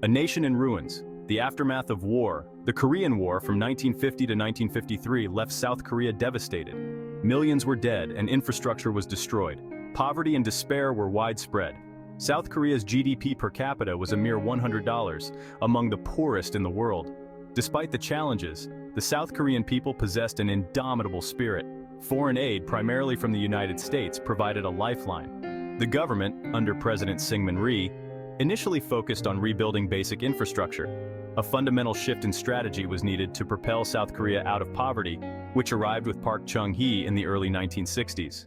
A nation in ruins, the aftermath of war, the Korean War from 1950 to 1953 left South Korea devastated. Millions were dead and infrastructure was destroyed. Poverty and despair were widespread. South Korea's GDP per capita was a mere $100, among the poorest in the world. Despite the challenges, the South Korean people possessed an indomitable spirit. Foreign aid, primarily from the United States, provided a lifeline. The government, under President Syngman Rhee, initially focused on rebuilding basic infrastructure. A fundamental shift in strategy was needed to propel South Korea out of poverty, which arrived with Park Chung-hee in the early 1960s.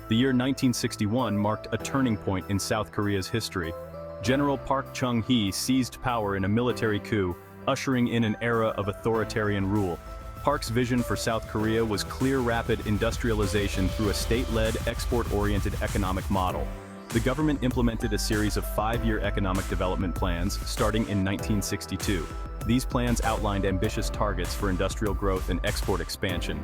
The year 1961 marked a turning point in South Korea's history. General Park Chung-hee seized power in a military coup, ushering in an era of authoritarian rule. Park's vision for South Korea was clear rapid industrialization through a state-led, export-oriented economic model. The government implemented a series of 5-year economic development plans starting in 1962. These plans outlined ambitious targets for industrial growth and export expansion.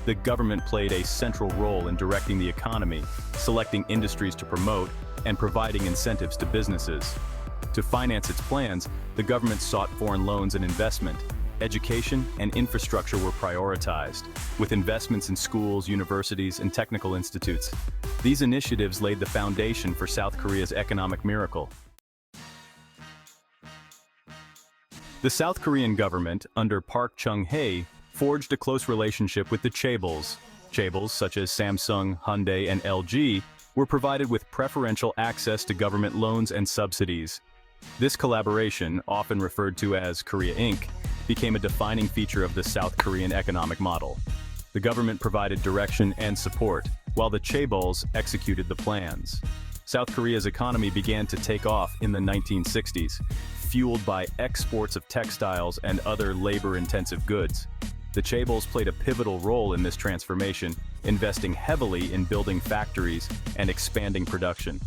The government played a central role in directing the economy, selecting industries to promote, and providing incentives to businesses. To finance its plans, the government sought foreign loans and investment. Education and infrastructure were prioritized, with investments in schools, universities, and technical institutes. These initiatives laid the foundation for South Korea's economic miracle. The South Korean government, under Park Chung-hee, forged a close relationship with the chaebols. Chaebols, such as Samsung, Hyundai, and LG, were provided with preferential access to government loans and subsidies. This collaboration, often referred to as Korea Inc., became a defining feature of the South Korean economic model. The government provided direction and support, while the chaebols executed the plans. South Korea's economy began to take off in the 1960s, fueled by exports of textiles and other labor-intensive goods. The chaebols played a pivotal role in this transformation, investing heavily in building factories and expanding production.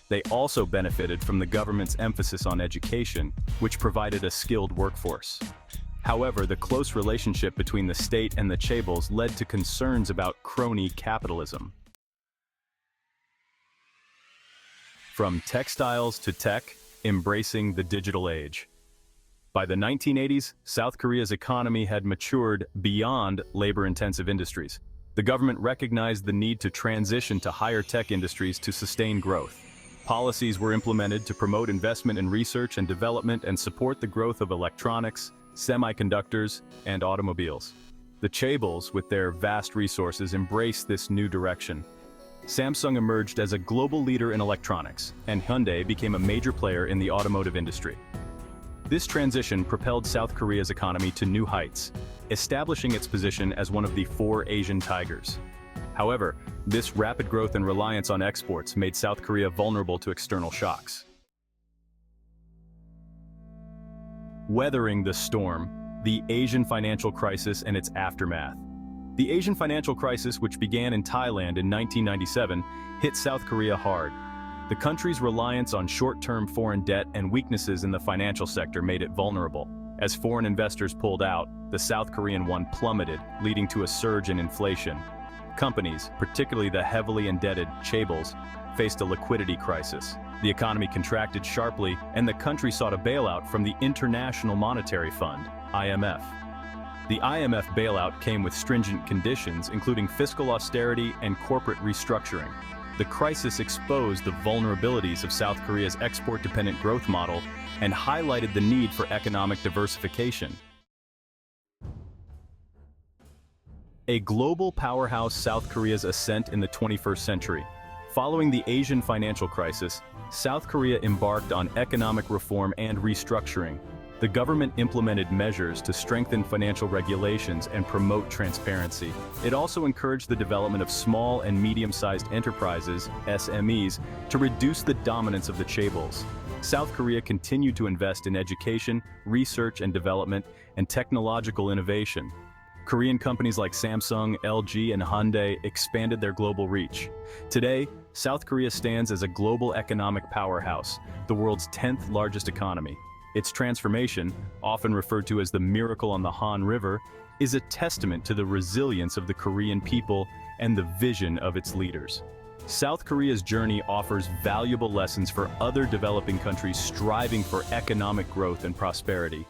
They also benefited from the government's emphasis on education, which provided a skilled workforce. However, the close relationship between the state and the chaebols led to concerns about crony capitalism. From textiles to tech, embracing the digital age. By the 1980s, South Korea's economy had matured beyond labor-intensive industries. The government recognized the need to transition to higher tech industries to sustain growth. Policies were implemented to promote investment in research and development and support the growth of electronics, semiconductors, and automobiles. The chaebols, with their vast resources, embraced this new direction. Samsung emerged as a global leader in electronics, and Hyundai became a major player in the automotive industry. This transition propelled South Korea's economy to new heights, establishing its position as one of the 4 Asian tigers. However, this rapid growth and reliance on exports made South Korea vulnerable to external shocks. Weathering the storm, the Asian financial crisis and its aftermath. The Asian financial crisis, which began in Thailand in 1997, hit South Korea hard. The country's reliance on short-term foreign debt and weaknesses in the financial sector made it vulnerable. As foreign investors pulled out, the South Korean won plummeted, leading to a surge in inflation. Companies, particularly the heavily indebted chaebols, faced a liquidity crisis. The economy contracted sharply, and the country sought a bailout from the International Monetary Fund, IMF. The IMF bailout came with stringent conditions, including fiscal austerity and corporate restructuring. The crisis exposed the vulnerabilities of South Korea's export-dependent growth model and highlighted the need for economic diversification. A global powerhouse, South Korea's ascent in the 21st century. Following the Asian financial crisis, South Korea embarked on economic reform and restructuring. The government implemented measures to strengthen financial regulations and promote transparency. It also encouraged the development of small and medium-sized enterprises, SMEs, to reduce the dominance of the chaebols. South Korea continued to invest in education, research and development, and technological innovation. Korean companies like Samsung, LG, and Hyundai expanded their global reach. Today, South Korea stands as a global economic powerhouse, the world's 10th largest economy. Its transformation, often referred to as the miracle on the Han River, is a testament to the resilience of the Korean people and the vision of its leaders. South Korea's journey offers valuable lessons for other developing countries striving for economic growth and prosperity.